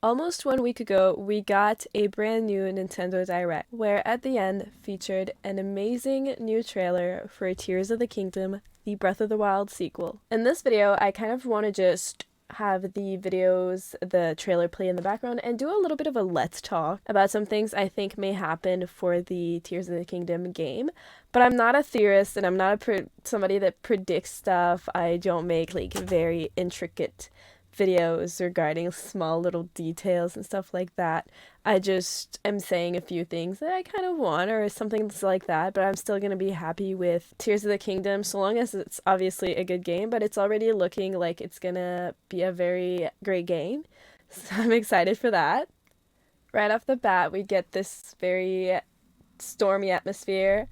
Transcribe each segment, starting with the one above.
Almost 1 week ago, we got a brand new Nintendo Direct, where at the end featured an amazing new trailer for Tears of the Kingdom, the Breath of the Wild sequel. In this video, I kind of want to just have the trailer play in the background and do a little bit of a let's talk about some things I think may happen for the Tears of the Kingdom game. But I'm not a theorist and I'm not somebody that predicts stuff. I don't make like very intricate videos regarding small little details and stuff like that. I just am saying a few things that I kind of want or something like that, but I'm still going to be happy with Tears of the Kingdom so long as it's obviously a good game, but it's already looking like it's going to be a very great game. So I'm excited for that. Right off the bat, we get this very stormy atmosphere.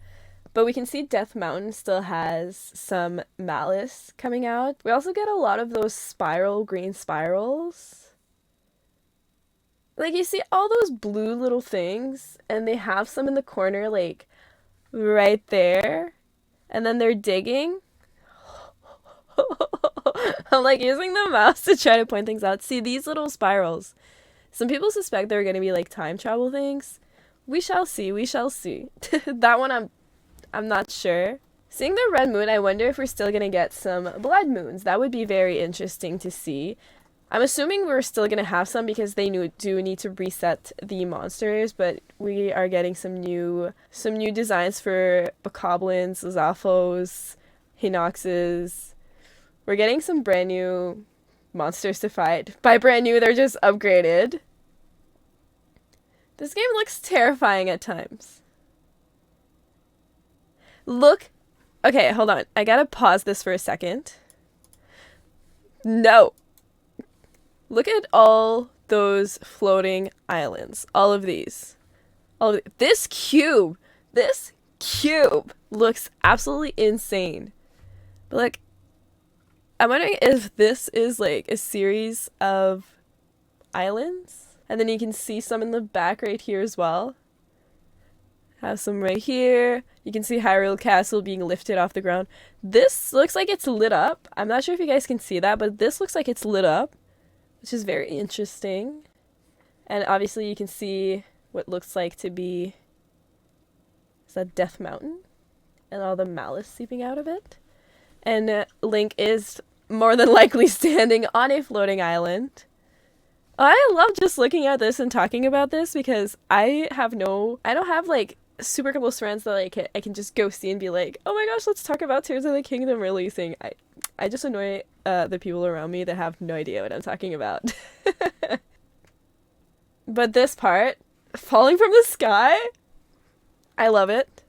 But we can see Death Mountain still has some malice coming out. We also get a lot of those green spirals. Like, you see all those blue little things, and they have some in the corner, like, right there. And then they're digging. I'm, like, using the mouse to try to point things out. See, these little spirals. Some people suspect they're going to be, like, time travel things. We shall see, we shall see. That one I'm not sure. Seeing the red moon, I wonder if we're still gonna get some blood moons. That would be very interesting to see. I'm assuming we're still gonna have some because they do need to reset the monsters, but we are getting some new designs for bokoblins, Zaphos, Hinoxes. We're getting some brand new monsters to fight. By brand new, they're just upgraded. This game looks terrifying at times. Look. Okay, hold on. I gotta pause this for a second. No. Look at all those floating islands. All of these. This cube. This cube looks absolutely insane. But, like, I'm wondering if this is, like, a series of islands. And then you can see some in the back right here as well. Have some right here. You can see Hyrule Castle being lifted off the ground. This looks like it's lit up. I'm not sure if you guys can see that, but this looks like it's lit up, which is very interesting. And obviously you can see what looks like to be, is that Death Mountain? And all the malice seeping out of it. And Link is more than likely standing on a floating island. I love just looking at this and talking about this because I don't have like super close friends that I can just go see and be like, oh my gosh, let's talk about Tears of the Kingdom releasing. I just annoy the people around me that have no idea what I'm talking about. But this part, falling from the sky, I love it.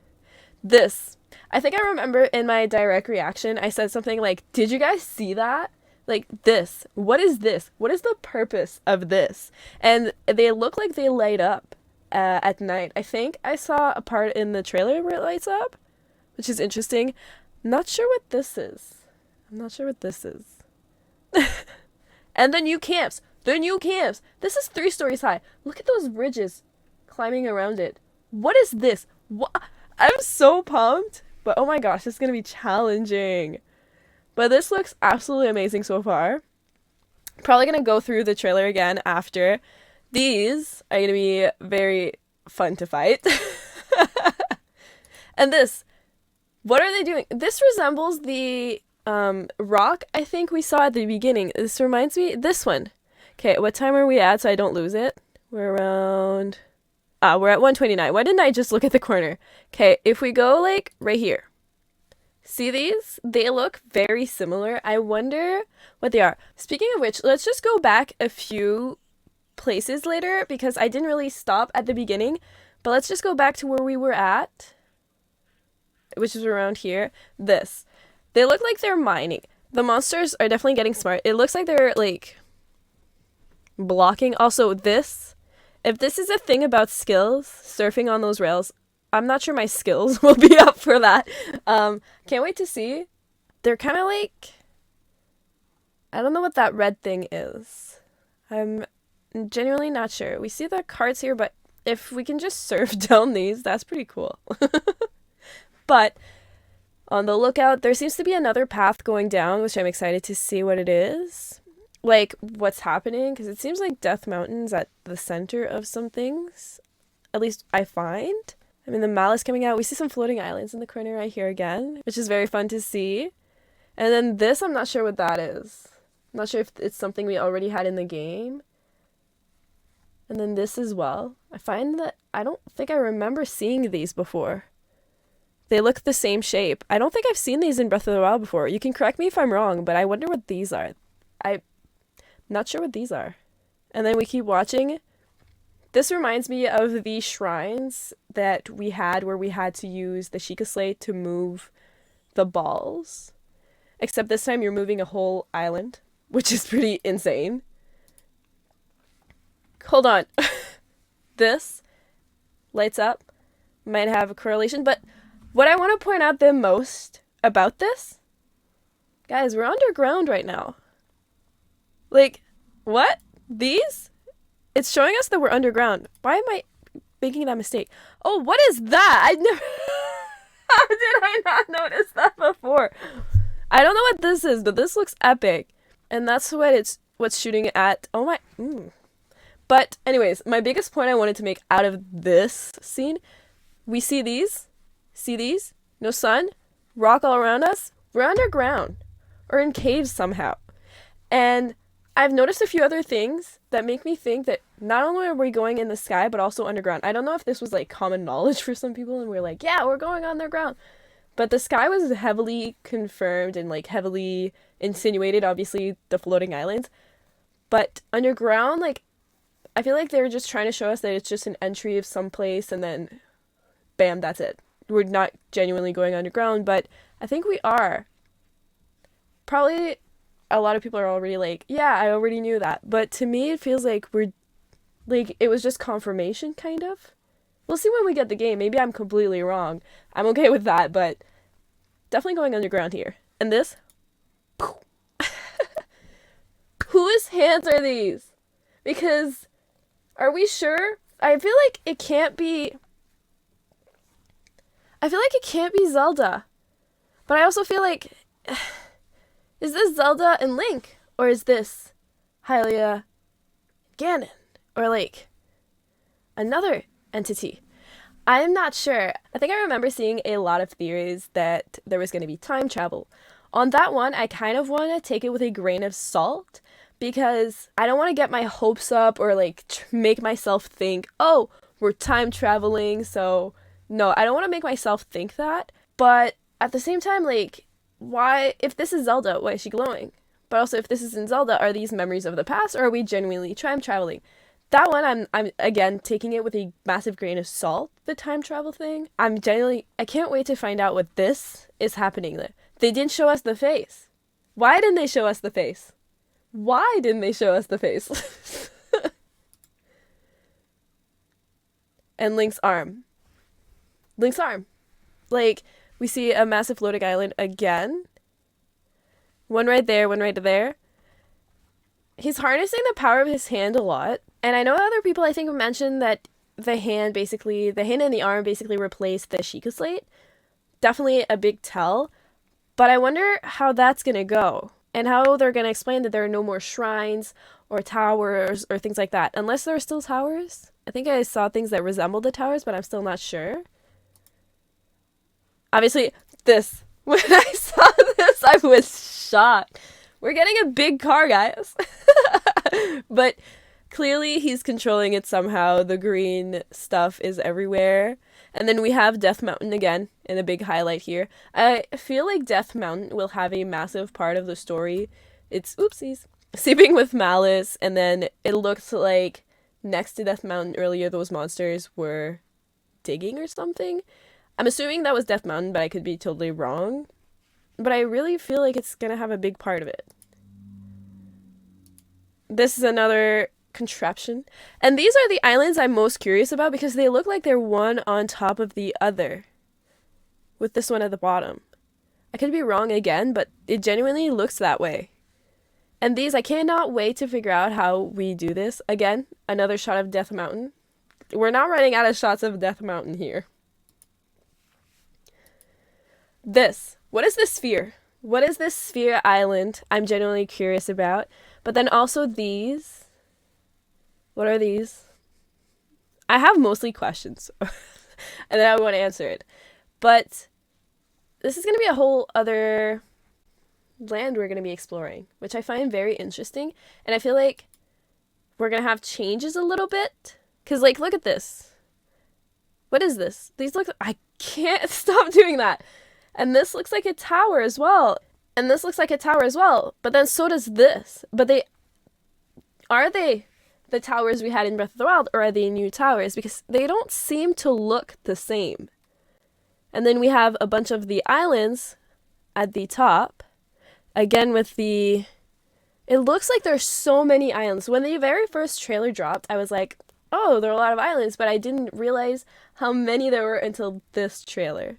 I think I remember in my direct reaction, I said something like, did you guys see that? Like, this. What is this? What is the purpose of this? And they look like they light up at night. I think I saw a part in the trailer where it lights up, which is interesting. Not sure what this is. I'm not sure what this is. And the new camps. This is 3 stories high. Look at those bridges climbing around it. What is this? I'm so pumped. But oh my gosh, this is going to be challenging. But this looks absolutely amazing so far. Probably going to go through the trailer again after. These are going to be very fun to fight. And this. What are they doing? This resembles the rock I think we saw at the beginning. This reminds me. This one. Okay, what time are we at so I don't lose it? We're at 129. Why didn't I just look at the corner? Okay, if we go like right here. See these? They look very similar. I wonder what they are. Speaking of which, let's just go back a few places later because I didn't really stop at the beginning. But let's just go back to where we were at, which is around here. This. They look like they're mining. The monsters are definitely getting smart. It looks like they're like blocking. Also, this. If this is a thing about skills, surfing on those rails, I'm not sure my skills will be up for that. Can't wait to see. They're kind of like, I don't know what that red thing is. I'm genuinely not sure. We see the carts here, but if we can just surf down these, that's pretty cool. But on the lookout, there seems to be another path going down, which I'm excited to see what it is. like what's happening, because it seems like Death Mountain's at the center of some things. At least I find. I mean, the malice coming out. We see some floating islands in the corner right here again, which is very fun to see. And then this, I'm not sure what that is. I'm not sure if it's something we already had in the game. And then this as well. I find that I don't think I remember seeing these before. They look the same shape. I don't think I've seen these in Breath of the Wild before. You can correct me if I'm wrong, but I wonder what these are. I'm not sure what these are. And then we keep watching. This reminds me of the shrines that we had where we had to use the Sheikah Slate to move the balls. Except this time you're moving a whole island, which is pretty insane. Hold on. This lights up. Might have a correlation, but what I want to point out the most about this, guys, we're underground right now. Like, what? These? It's showing us that we're underground. Why am I making that mistake? Oh, what is that? I never... How did I not notice that before? I don't know what this is, but this looks epic. And that's what's shooting at. Oh my... But anyways, my biggest point I wanted to make out of this scene, we see these. See these? No sun. Rock all around us. We're underground. Or in caves somehow. And I've noticed a few other things that make me think that not only are we going in the sky, but also underground. I don't know if this was like common knowledge for some people and we're like, yeah, we're going underground. But the sky was heavily confirmed and like heavily insinuated, obviously the floating islands. But underground, like, I feel like they were just trying to show us that it's just an entry of some place and then bam, that's it. We're not genuinely going underground, but I think we are. Probably a lot of people are already like, yeah, I already knew that. But to me, it feels like it was just confirmation, kind of. We'll see when we get the game. Maybe I'm completely wrong. I'm okay with that, but definitely going underground here. And this? Whose hands are these? Because, are we sure? I feel like it can't be Zelda. But I also feel like, is this Zelda and Link? Or is this Hylia Ganon? Or like, another entity? I'm not sure. I think I remember seeing a lot of theories that there was going to be time travel. On that one, I kind of want to take it with a grain of salt because I don't want to get my hopes up or like make myself think, oh, we're time traveling, so no, I don't want to make myself think that. But at the same time, like, why, if this is Zelda, why is she glowing? But also, if this is in Zelda, are these memories of the past or are we genuinely time traveling? That one, I'm again taking it with a massive grain of salt, the time travel thing. I can't wait to find out what this is happening there. They didn't show us the face. Why didn't they show us the face? Why didn't they show us the face? And Link's arm. Link's arm. Like, we see a massive floating island again. One right there, one right there. He's harnessing the power of his hand a lot. And I know other people, I think, have mentioned that the hand and the arm basically replaced the Sheikah Slate. Definitely a big tell. But I wonder how that's going to go. And how they're going to explain that there are no more shrines or towers or things like that. Unless there are still towers. I think I saw things that resembled the towers, but I'm still not sure. Obviously, this. When I saw this, I was shocked. We're getting a big car, guys. But clearly he's controlling it somehow. The green stuff is everywhere. And then we have Death Mountain again in a big highlight here. I feel like Death Mountain will have a massive part of the story. It's, oopsies, seeping with malice. And then it looks like next to Death Mountain earlier, those monsters were digging or something. I'm assuming that was Death Mountain, but I could be totally wrong. But I really feel like it's going to have a big part of it. This is another contraption. And these are the islands I'm most curious about because they look like they're one on top of the other. With this one at the bottom. I could be wrong again, but it genuinely looks that way. And these, I cannot wait to figure out how we do this. Again, another shot of Death Mountain. We're not running out of shots of Death Mountain here. This. What is this sphere? What is this sphere island? I'm genuinely curious about. But then also these. What are these? I have mostly questions. And then I want to answer it. But this is going to be a whole other land we're going to be exploring, which I find very interesting. And I feel like we're going to have changes a little bit. Because, like, look at this. What is this? These look... I can't stop doing that. And this looks like a tower as well. And this looks like a tower as well. But then so does this. But are they the towers we had in Breath of the Wild, or are they new towers? Because they don't seem to look the same. And then we have a bunch of the islands at the top. Again with the... It looks like there's so many islands. When the very first trailer dropped, I was like, oh, there are a lot of islands, but I didn't realize how many there were until this trailer.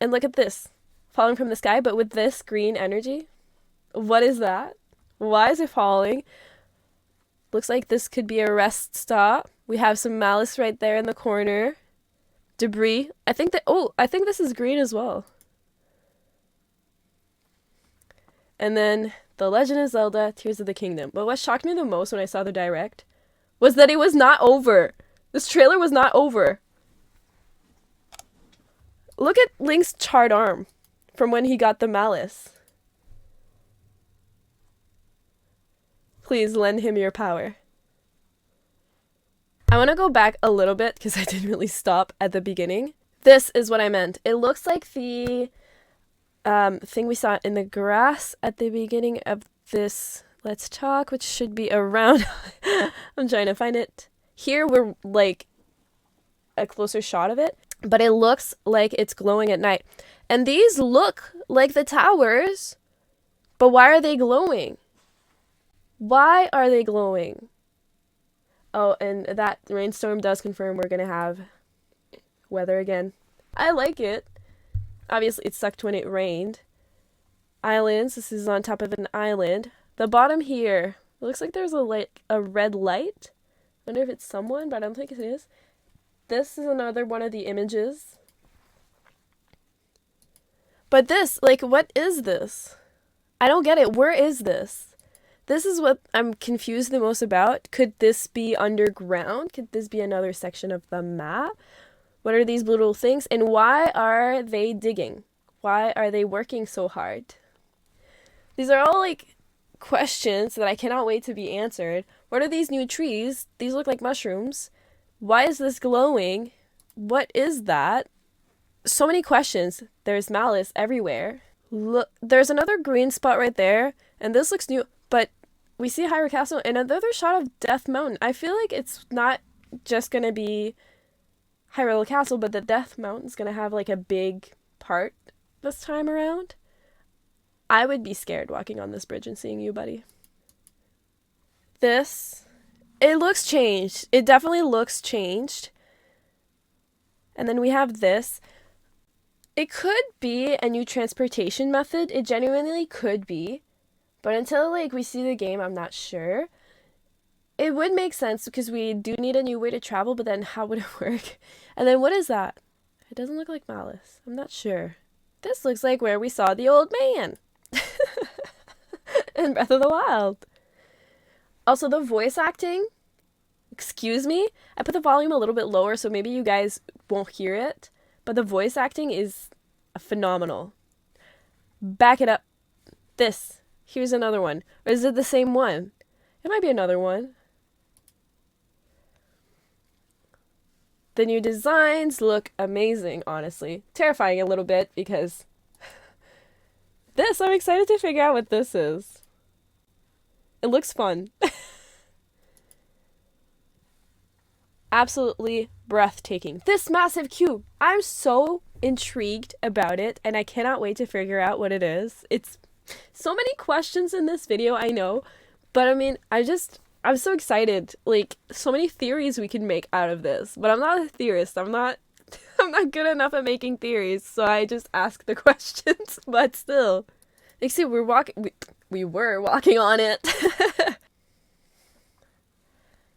And look at this. Falling from the sky, but with this green energy. What is that? Why is it falling? Looks like this could be a rest stop. We have some malice right there in the corner. Debris. I think this is green as well. And then The Legend of Zelda, Tears of the Kingdom. But what shocked me the most when I saw the direct was that it was not over. This trailer was not over. Look at Link's charred arm from when he got the malice. Please lend him your power. I want to go back a little bit because I didn't really stop at the beginning. This is what I meant. It looks like the thing we saw in the grass at the beginning of this Let's Talk, which should be around... I'm trying to find it. Here we're like a closer shot of it, but it looks like it's glowing at night. And these look like the towers, but why are they glowing? Why are they glowing? Oh, and that rainstorm does confirm we're going to have weather again. I like it. Obviously, it sucked when it rained. Islands. This is on top of an island. The bottom here. It looks like there's a red light. I wonder if it's someone, but I don't think it is. This is another one of the images. But this, like, what is this? I don't get it. Where is this? This is what I'm confused the most about. Could this be underground? Could this be another section of the map? What are these little things? And why are they digging? Why are they working so hard? These are all like questions that I cannot wait to be answered. What are these new trees? These look like mushrooms. Why is this glowing? What is that? So many questions. There's malice everywhere. Look, there's another green spot right there. And this looks new. But we see Hyrule Castle and another shot of Death Mountain. I feel like it's not just going to be Hyrule Castle, but the Death Mountain's going to have like a big part this time around. I would be scared walking on this bridge and seeing you, buddy. This, it looks changed. It definitely looks changed. And then we have this. It could be a new transportation method. It genuinely could be. But until like we see the game, I'm not sure. It would make sense because we do need a new way to travel, but then how would it work? And then what is that? It doesn't look like malice. I'm not sure. This looks like where we saw the old man in Breath of the Wild. Also, the voice acting, excuse me, I put the volume a little bit lower so maybe you guys won't hear it, but the voice acting is phenomenal. Back it up. This. Here's another one. Or is it the same one? It might be another one. The new designs look amazing, honestly. Terrifying a little bit because this, I'm excited to figure out what this is. It looks fun. Absolutely breathtaking. This massive cube. I'm so intrigued about it and I cannot wait to figure out what it is. It's so many questions in this video, I know. But I mean, I'm so excited. Like, so many theories we can make out of this. But I'm not a theorist. I'm not good enough at making theories. So I just ask the questions. But still. Like, see, we were walking on it.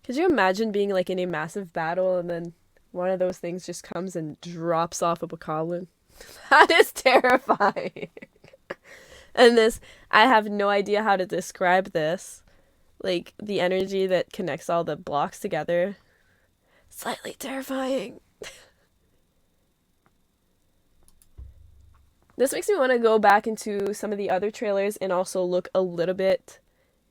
Could you imagine being like in a massive battle and then one of those things just comes and drops off of a column? That is terrifying. And this, I have no idea how to describe this. Like, the energy that connects all the blocks together. Slightly terrifying. This makes me want to go back into some of the other trailers and also look a little bit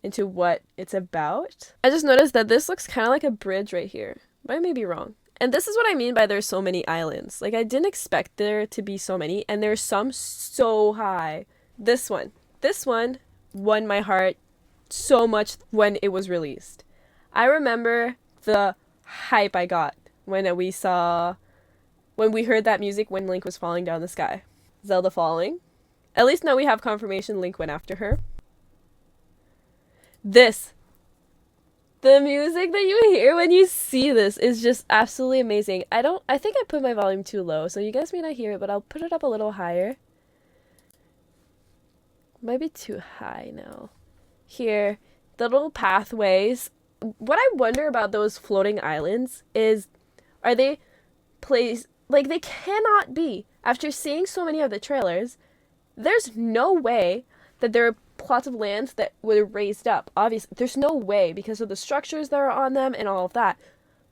into what it's about. I just noticed that this looks kind of like a bridge right here, but I may be wrong. And this is what I mean by there's so many islands. Like, I didn't expect there to be so many, and there's some so high. This one won my heart so much when it was released. I remember the hype I got when we heard that music when Link was falling down the sky. Zelda falling. At least now we have confirmation Link went after her. The music that you hear when you see this is just absolutely amazing. I think I put my volume too low, so you guys may not hear it, but I'll put it up a little higher. Might be too high now. Here, the little pathways. What I wonder about those floating islands is, are they placed, like, they cannot be. After seeing so many of the trailers, there's no way that there are plots of land that were raised up. Obviously, there's no way because of the structures that are on them and all of that.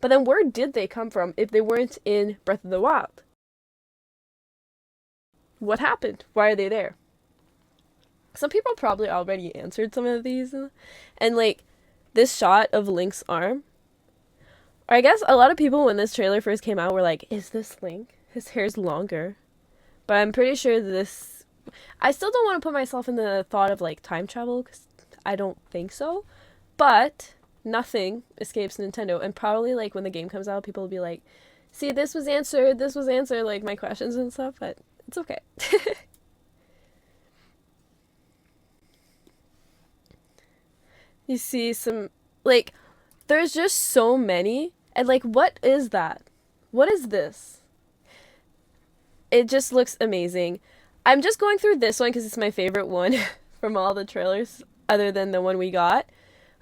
But then where did they come from if they weren't in Breath of the Wild? What happened? Why are they there? Some people probably already answered some of these. And, like, this shot of Link's arm. Or I guess a lot of people when this trailer first came out were like, is this Link? His hair's longer. But I'm pretty sure this... I still don't want to put myself in the thought of, like, time travel, because I don't think so. But nothing escapes Nintendo. And probably, like, when the game comes out, people will be like, see, this was answered, like, my questions and stuff. But it's okay. You see some, like, there's just so many. And, like, what is that? What is this? It just looks amazing. I'm just going through this one because it's my favorite one from all the trailers, other than the one we got.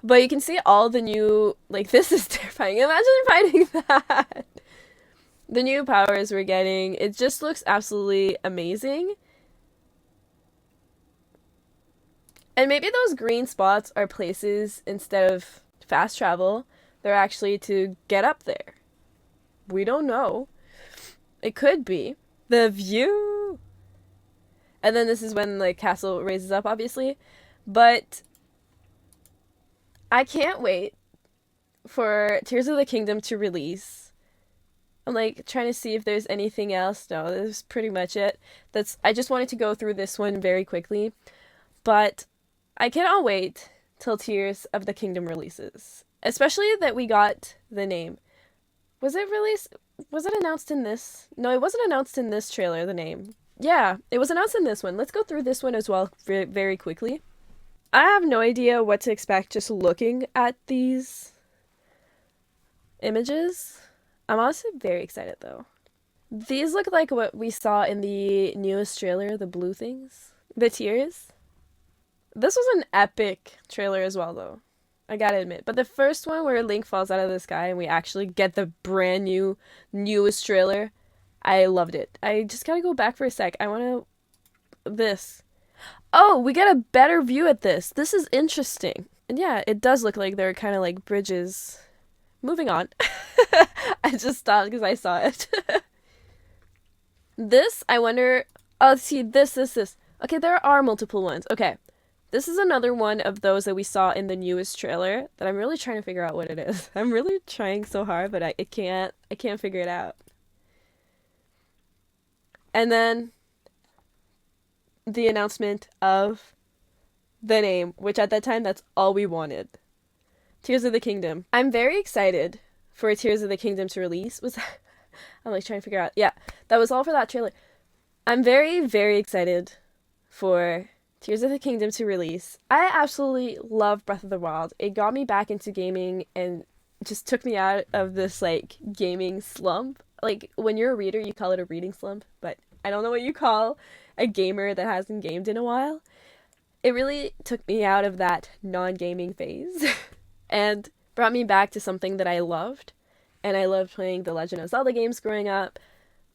But you can see all the new, like, this is terrifying. Imagine finding that. The new powers we're getting. It just looks absolutely amazing. And maybe those green spots are places, instead of fast travel, they're actually to get up there. We don't know. It could be. The view! And then this is when the castle raises up, obviously. But I can't wait for Tears of the Kingdom to release. I'm, like, trying to see if there's anything else. No, this is pretty much it. I just wanted to go through this one very quickly. But I cannot wait till Tears of the Kingdom releases. Especially that we got the name. Was it released? Was it announced in this? No, it wasn't announced in this trailer, the name. Yeah, it was announced in this one. Let's go through this one as well very quickly. I have no idea what to expect just looking at these images. I'm honestly very excited though. These look like what we saw in the newest trailer, the blue things. The tears. This was an epic trailer as well though. I gotta admit. But the first one where Link falls out of the sky and we actually get the brand newest trailer, I loved it. I just gotta go back for a sec. I wanna... This. Oh, we get a better view at this. This is interesting. And yeah, it does look like they're kind of like bridges. Moving on. I just stopped because I saw it. This, I wonder... Oh, see, this. Okay, there are multiple ones. Okay. This is another one of those that we saw in the newest trailer that I'm really trying to figure out what it is. I'm really trying so hard, but I can't figure it out. And then the announcement of the name, which at that time, that's all we wanted. Tears of the Kingdom. I'm very excited for Tears of the Kingdom to release. I'm like trying to figure out. Yeah, that was all for that trailer. I'm very, very excited for Tears of the Kingdom to release. I absolutely love Breath of the Wild. It got me back into gaming and just took me out of this, like, gaming slump. Like, when you're a reader, you call it a reading slump, but I don't know what you call a gamer that hasn't gamed in a while. It really took me out of that non-gaming phase and brought me back to something that I loved. And I loved playing the Legend of Zelda games growing up.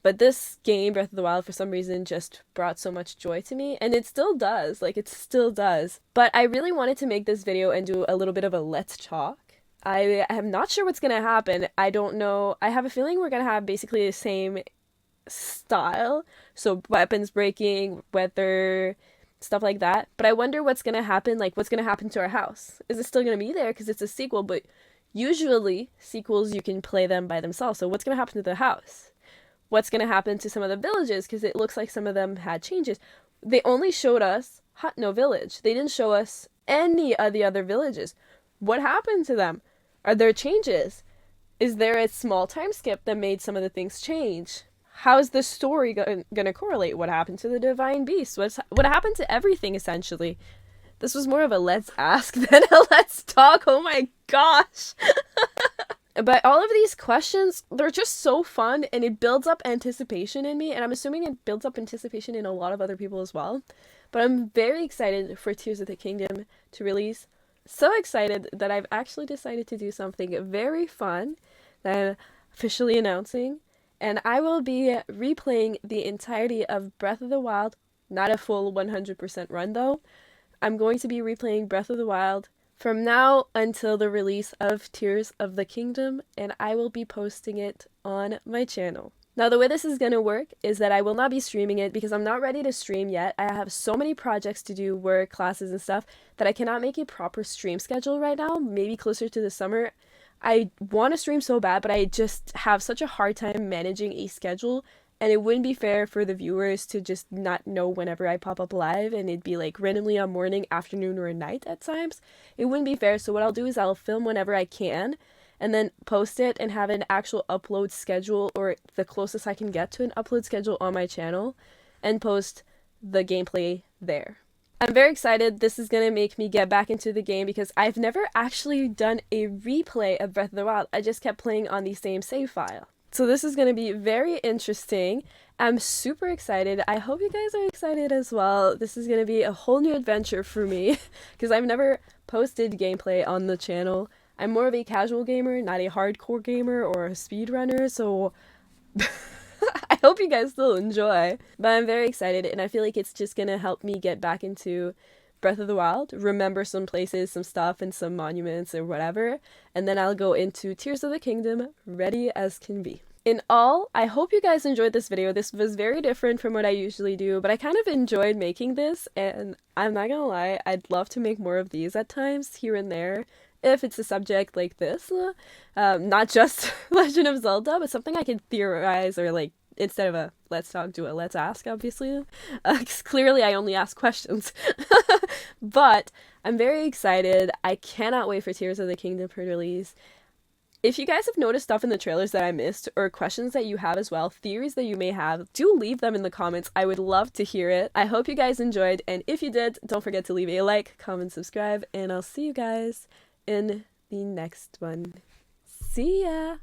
But this game, Breath of the Wild, for some reason just brought so much joy to me, and it still does. Like, it still does. But I really wanted to make this video and do a little bit of a let's talk. I am not sure what's gonna happen. I don't know. I have a feeling we're gonna have basically the same style. So weapons breaking, weather, stuff like that. But I wonder what's gonna happen, like what's gonna happen to our house. Is it still gonna be there because it's a sequel? But usually sequels, you can play them by themselves. So what's gonna happen to the house? What's going to happen to some of the villages, because it looks like some of them had changes. They only showed us Hutno village. They didn't show us any of the other villages. What happened to them? Are there changes? Is there a small time skip that made some of the things change? How is the story going to correlate? What happened to the divine beast? What happened to everything, essentially? This was more of a let's ask than a let's talk. Oh my gosh. But all of these questions, they're just so fun, and it builds up anticipation in me, and I'm assuming it builds up anticipation in a lot of other people as well. But I'm very excited for Tears of the Kingdom to release. So excited that I've actually decided to do something very fun that I'm officially announcing, and I will be replaying the entirety of Breath of the Wild, not a full 100% run though. I'm going to be replaying Breath of the Wild from now until the release of Tears of the Kingdom, and I will be posting it on my channel. Now, the way this is going to work is that I will not be streaming it because I'm not ready to stream yet. I have so many projects to do, work, classes, and stuff, that I cannot make a proper stream schedule right now, maybe closer to the summer. I want to stream so bad, but I just have such a hard time managing a schedule, and it wouldn't be fair for the viewers to just not know whenever I pop up live, and it'd be like randomly on morning, afternoon, or night at times. It wouldn't be fair, so what I'll do is I'll film whenever I can, and then post it and have an actual upload schedule, or the closest I can get to an upload schedule on my channel, and post the gameplay there. I'm very excited. This is going to make me get back into the game because I've never actually done a replay of Breath of the Wild. I just kept playing on the same save file. So this is going to be very interesting. I'm super excited. I hope you guys are excited as well. This is going to be a whole new adventure for me because I've never posted gameplay on the channel. I'm more of a casual gamer, not a hardcore gamer or a speedrunner, so I hope you guys still enjoy. But I'm very excited, and I feel like it's just going to help me get back into Breath of the Wild, remember some places, some stuff, and some monuments or whatever, and then I'll go into Tears of the Kingdom ready as can be. In all, I hope you guys enjoyed this video. This was very different from what I usually do, but I kind of enjoyed making this, and I'm not gonna lie, I'd love to make more of these at times, here and there, if it's a subject like this. Not just Legend of Zelda, but something I could theorize, or like, instead of a let's talk, do a let's ask, obviously. 'Cause clearly I only ask questions. But I'm very excited. I cannot wait for Tears of the Kingdom to release. If you guys have noticed stuff in the trailers that I missed, or questions that you have as well, theories that you may have, do leave them in the comments. I would love to hear it. I hope you guys enjoyed, and if you did, don't forget to leave a like, comment, subscribe, and I'll see you guys in the next one. See ya!